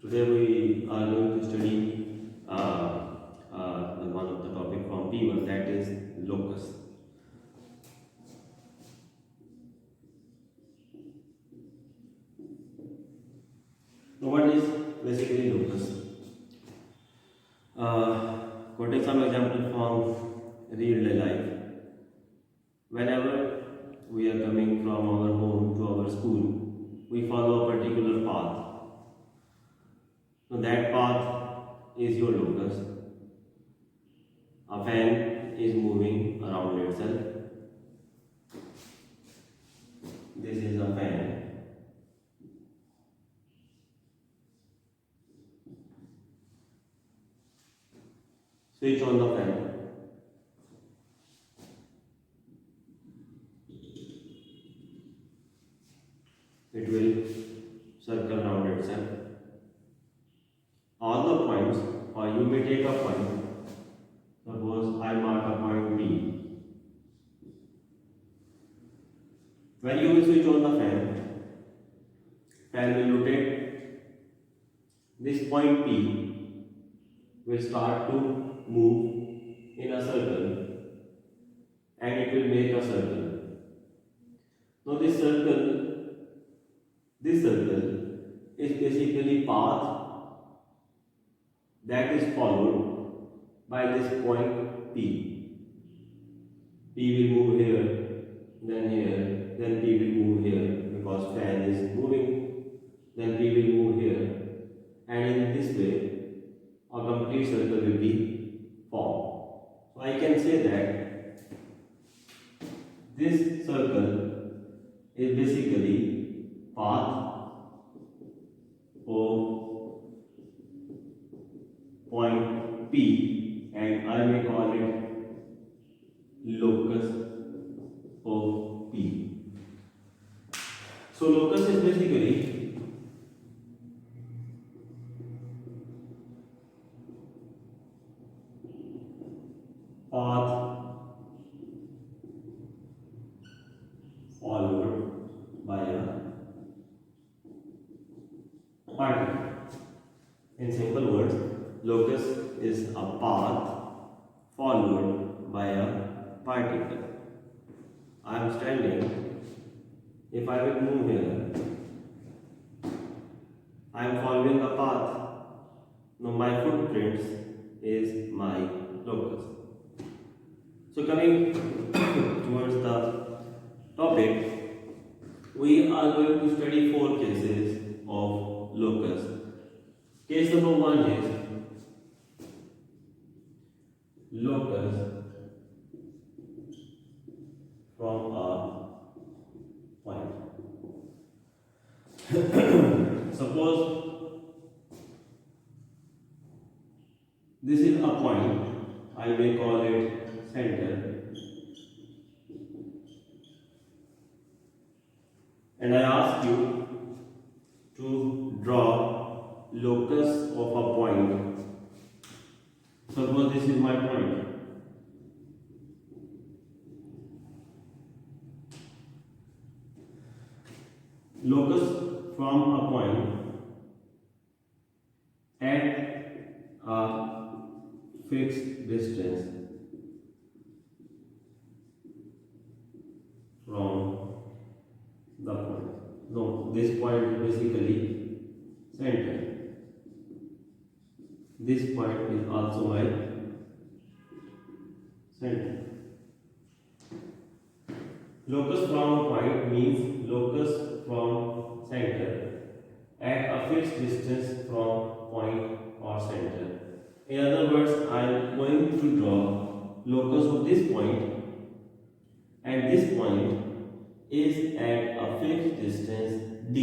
Today we are going to study the one of the topic from P1, that is locus. Now what is basically locus? Go take some example from real life. Whenever we are coming from our home to our school, we follow a particular path. So that path is your locus. A fan is moving around itself. This is a fan. Switch on the fan. It will circle around itself. All the points, or you may take a point. Suppose I mark a point P. When you will switch on the fan will rotate. This point P will start to move in a circle and it will make a circle. Now this circle is basically path that is followed by this point P. P will move here, then P will move here because fan is moving, then P will move here, and in this way a complete circle will be formed. So I can say that this circle is basically path of point P, and I may call it locus of P. So locus is basically path followed by a particle. In simple words, locus is a path followed by a particle. I am standing. If I will move here, I am following a path. Now my footprints is my locus. So coming towards the topic, we are going to study 4 cases of locus. Case number 1 is locus from a point. Suppose this is a point, I may call it center, and I ask you to draw locus of a point. Suppose this is my point. Locus from a point at a fixed distance from the point. No, this point is basically center. This point is also my center. Locus from a point means locus from center at a fixed distance from point or center. In other words, I am going to draw locus of this point, and this point is at a fixed distance d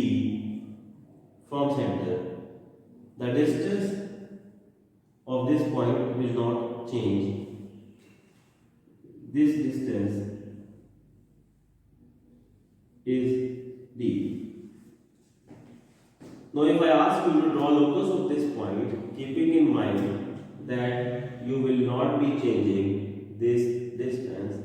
from center. The distance of this point will not change. This distance is d. Now if I ask you to draw locus of this point, keeping in mind that you will not be changing this distance,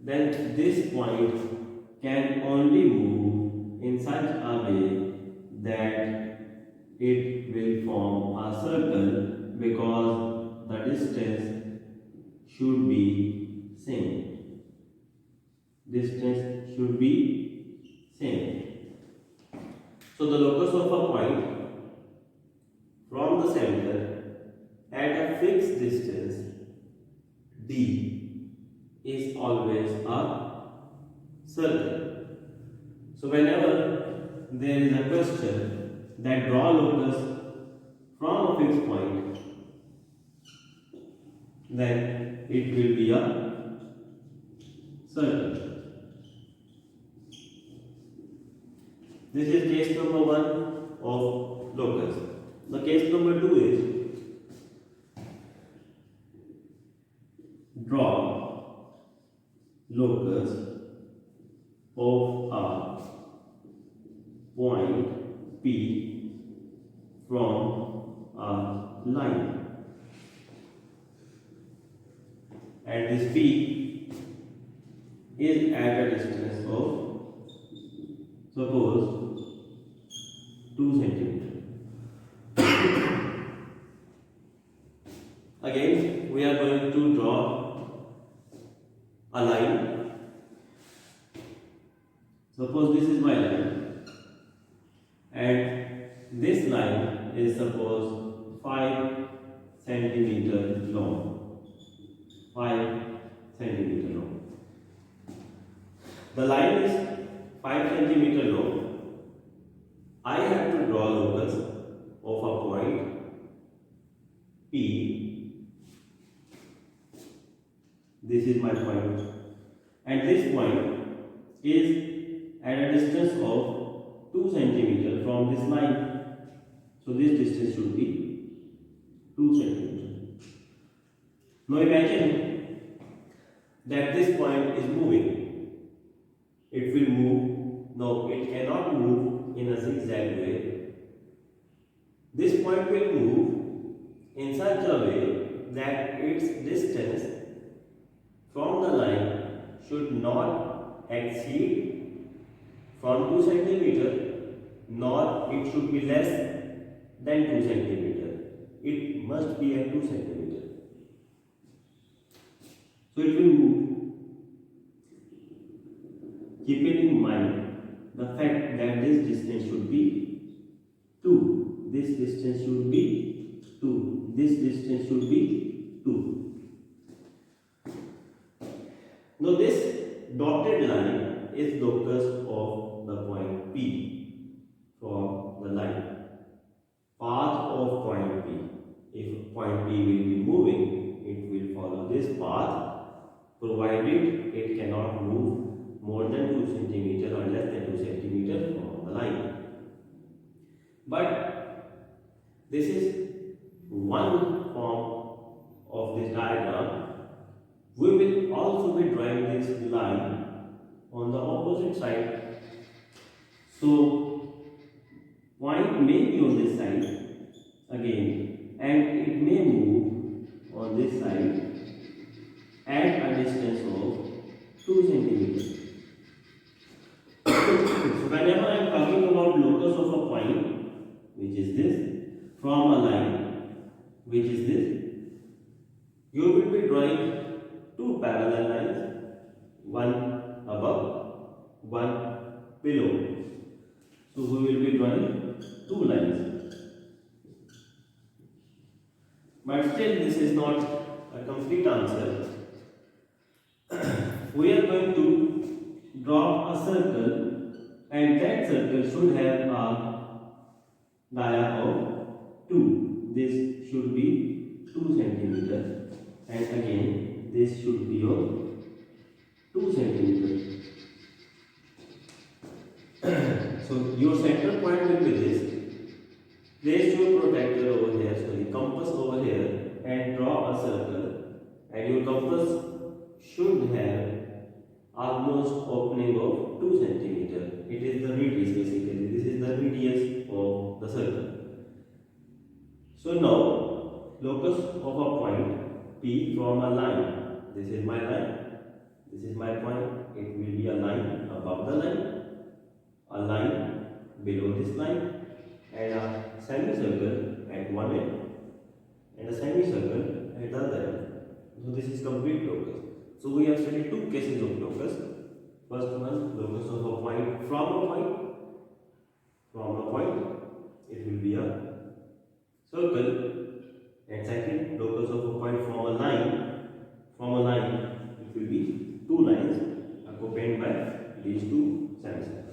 then this point can only move in such a way that it will form a circle because the distance should be same. Distance should be same. So the locus of a point from the center at a fixed distance d is always a circle. So whenever there is a question that draw locus from a fixed point, then it will be a circle. This is case number 1 of locus. The case number 2 is draw locus of a point P from a line, and this P is at a distance of, suppose, 2 centimeter. Again, we are going to draw a line. Suppose this is my line, and this line is suppose 5 centimeter long. 5 centimeter long. The line is 5 centimeter long. I have to draw locus of a point P. This is my point, and this point is at a distance of 2 centimeter from this line. So this distance should be 2 centimeter. Now imagine that this point is moving. It will move. No, it cannot move in a zigzag way. This point will move in such a way that its distance from the line should not exceed from 2 centimeter, nor it should be less than 2 centimeter. It must be at 2 centimeter. So it will move. Keeping in mind the fact that this distance should be 2. This distance should be 2. This distance should be 2. Now this dotted line is locus of the point P from the line. Path of point P. If point P will be moving, it will follow this path, provided it cannot move more than 2 centimeter or less than 2 centimeter from the line. But this is one form of this diagram. We will also be drawing this line on the opposite side. So point may be on this side again, and it may move on this side at a distance of 2 centimeters. So whenever I am talking about locus of a point, which is this, from a line, which is this, you will be drawing 2 parallel lines, one above, one below. So we will be drawing 2 lines. But still this is not a complete answer. We are going to draw a circle, and that circle should have a dia of 2. This should be 2 centimeter, and again this should be of 2 centimeter. So your center point will be this. Place your protractor over here, sorry, compass over here, and draw a circle, and your compass should have almost opening of 2 centimeter. It is the radius basically. This is the radius of the circle. So now locus of a point P from a line. This is my line. This is my point. It will be a line above the line, a line below this line, and a semicircle at one end and a semicircle at the other end. So this is complete locus. So we have studied two cases of locus. First one, locus of a point from a point. From a point, it will be a circle. And second, locus of a point from a line. From a line, it will be two lines accompanied by these two semicircles.